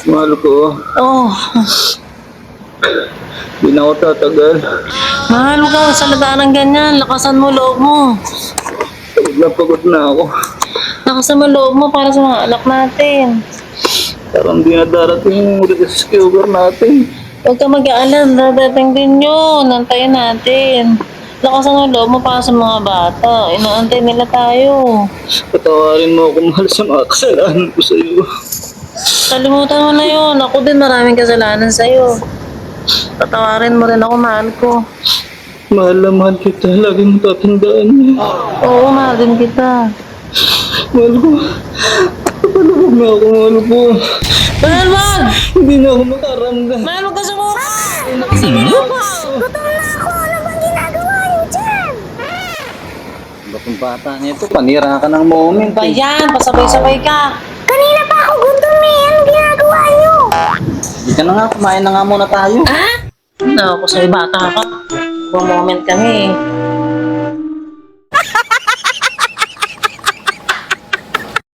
Mahal ko. Oh, Di na ako tatagal. mahal ka. Salita ng ganyan. Lakasan mo loob mo. Pagod na ako. Lakasan mo loob mo para sa mga anak natin. Parang di na darating yung rescuer natin. Huwag ka mag-aalala. Dadating din yun. Antayin natin. Lakasan mo loob mo para sa mga bata. Inaantay nila tayo. Patawarin mo ako, mahal, sa mga kasalanan ko sa'yo. Kalimutan mo na yun. Ako din maraming kasalanan sa'yo. Patawarin mo rin ako, mahal ko. Mahal na mahal kita. Lagi mo tatandaan niya. Oo, mahal din kita. Mahal ko. Kapalubog na ako, mahal ko. Mahal, mahal! Hindi na ako makaramdam. Mahal, huwag ka sumuka! Lakasan mo loob mo! Gutom na ako! Ano bang ginagawa niyo dyan? Bakong bata nito, panira ka ng moment. Ba yan? Pasabay-sabay ka. Kanina pa ako gutom eh! Anong ginagawa niyo? Hindi ka na nga, kumain na nga muna tayo. Naku, sa'yo bata ka. One moment kami.